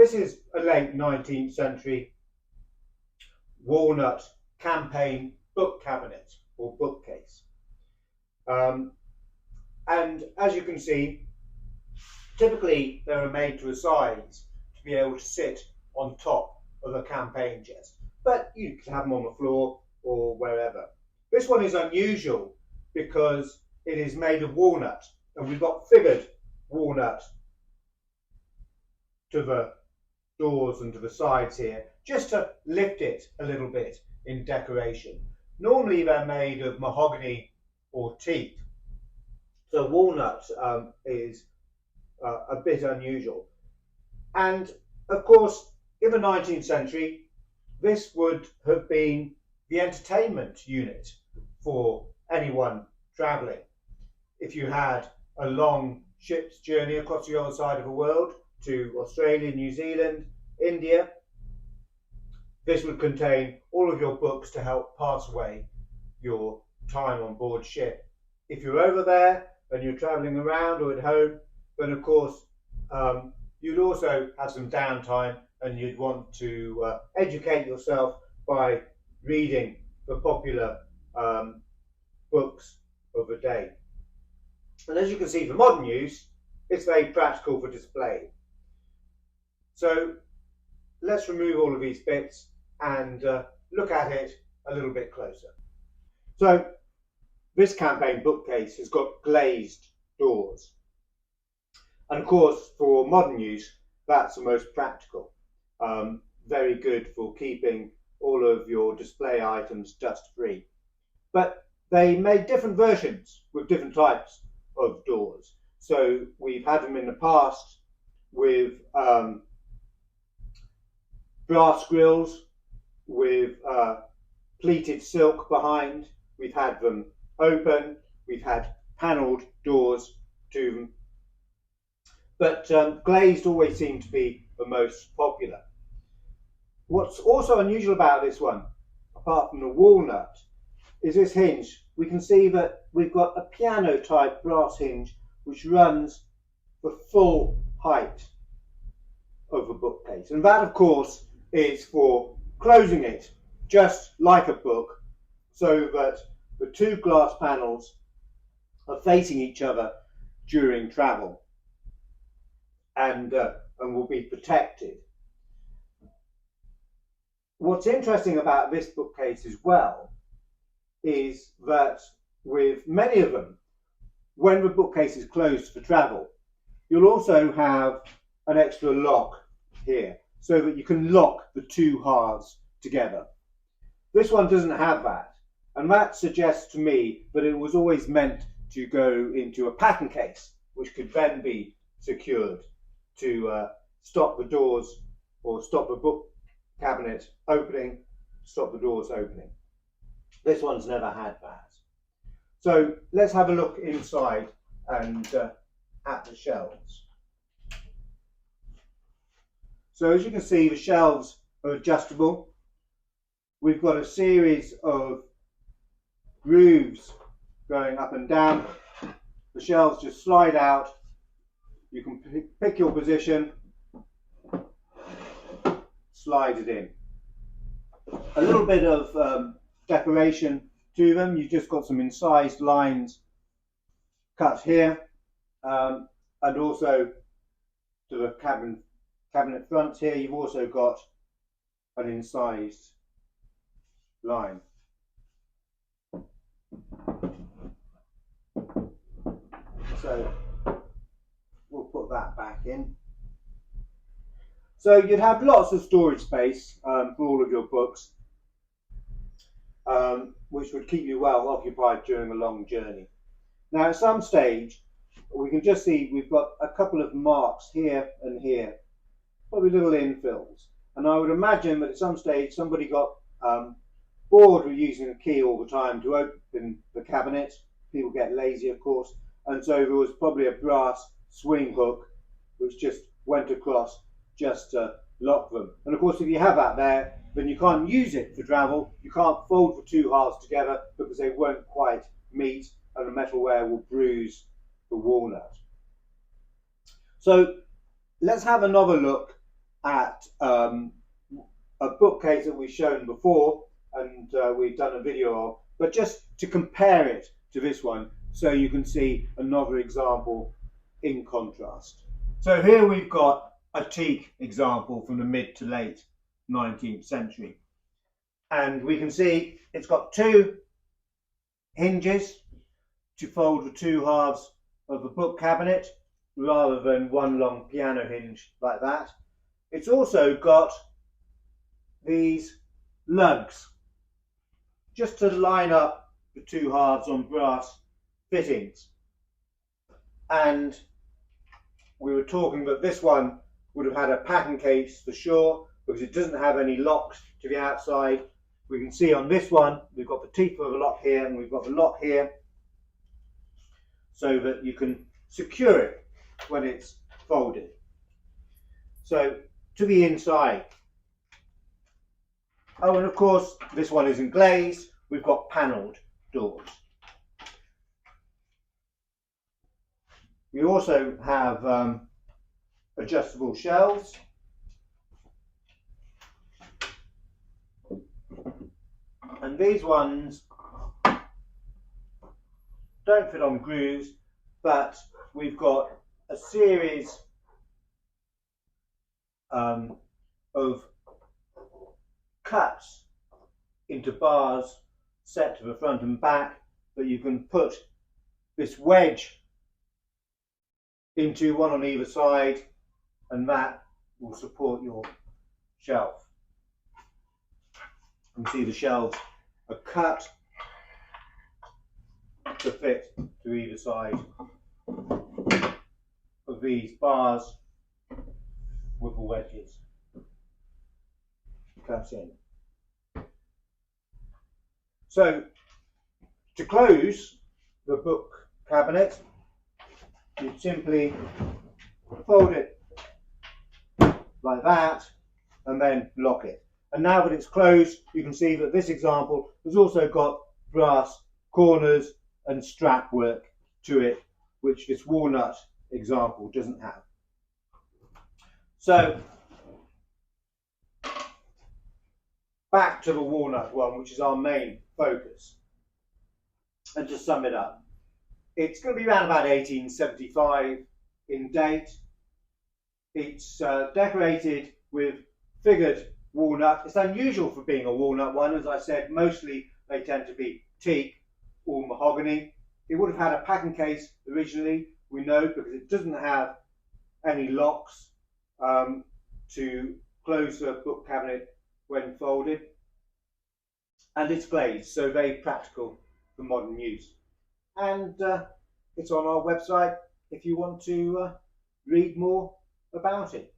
This is a late 19th century walnut campaign book cabinet or bookcase. And as you can see, typically they are made to a size to be able to sit on top of a campaign chest, but you can have them on the floor or wherever. This one is unusual because it is made of walnut, and we've got figured walnut to the doors and to the sides here, just to lift it a little bit in decoration. Normally they're made of mahogany or teak, so walnut is a bit unusual. And of course, in the 19th century, this would have been the entertainment unit for anyone travelling. If you had a long ship's journey across the other side of the world to Australia, New Zealand, India, this would contain all of your books to help pass away your time on board ship. If you're over there and you're travelling around or at home, then of course you'd also have some downtime and you'd want to educate yourself by reading the popular books of the day. And as you can see, for modern use, it's very practical for display. So let's remove all of these bits and look at it a little bit closer. So this campaign bookcase has got glazed doors. And of course, for modern use, that's the most practical. Very good for keeping all of your display items dust-free. But they made different versions with different types of doors. So we've had them in the past with brass grills with pleated silk behind. We've had them open. We've had panelled doors to them. But glazed always seemed to be the most popular. What's also unusual about this one, apart from the walnut, is this hinge. We can see that we've got a piano type brass hinge which runs the full height of a bookcase. And that, of course, is for closing it just like a book, so that the two glass panels are facing each other during travel and will be protected. What's interesting about this bookcase as well is that with many of them, when the bookcase is closed for travel, you'll also have an extra lock here so that you can lock the two halves together. This one doesn't have that, and that suggests to me that it was always meant to go into a packing case, which could then be secured to stop the doors or stop the book cabinet opening, stop the doors opening. This one's never had that. So let's have a look inside and at the shelves. So as you can see, the shelves are adjustable. We've got a series of grooves going up and down. The shelves just slide out. You can pick your position, slide it in. A little bit of decoration to them. You've just got some incised lines cut here, and also to the cabinet fronts here, you've also got an incised line. So we'll put that back in. So you'd have lots of storage space for all of your books, which would keep you well occupied during a long journey. Now at some stage, we can just see we've got a couple of marks here and here, probably little infills. And I would imagine that at some stage somebody got bored with using a key all the time to open the cabinet. People get lazy, of course, and so there was probably a brass swing hook which just went across just to lock them. And of course, if you have that there, then you can't use it for travel. You can't fold the two halves together because they won't quite meet, and the metalware will bruise the walnut. So let's have another look at a bookcase that we've shown before and we've done a video of, but just to compare it to this one so you can see another example in contrast. So here we've got a teak example from the mid to late 19th century, and we can see it's got two hinges to fold the two halves of a book cabinet rather than one long piano hinge like that. It's also got these lugs just to line up the two halves on brass fittings. And we were talking that this one would have had a packing case for sure because it doesn't have any locks to the outside. We can see on this one we've got the teeth of a lock here and we've got the lock here so that you can secure it when it's folded. So to the inside. Oh, and of course this one isn't glazed, we've got panelled doors. We also have adjustable shelves. And these ones don't fit on grooves, but we've got a series of cuts into bars set to the front and back that you can put this wedge into, one on either side, and that will support your shelf. You can see the shelves are cut to fit to either side of these bars with the wedges cut in. So to close the book cabinet, you simply fold it like that and then lock it. And now that it's closed, you can see that this example has also got brass corners and strap work to it, which this walnut example doesn't have. So back to the walnut one, which is our main focus. And to sum it up, it's going to be around about 1875 in date. It's decorated with figured walnut. It's unusual for being a walnut one. As I said, mostly they tend to be teak or mahogany. It would have had a packing case originally, we know, because it doesn't have any locks to close the book cabinet when folded. And it's glazed, so very practical for modern use. And it's on our website if you want to read more about it.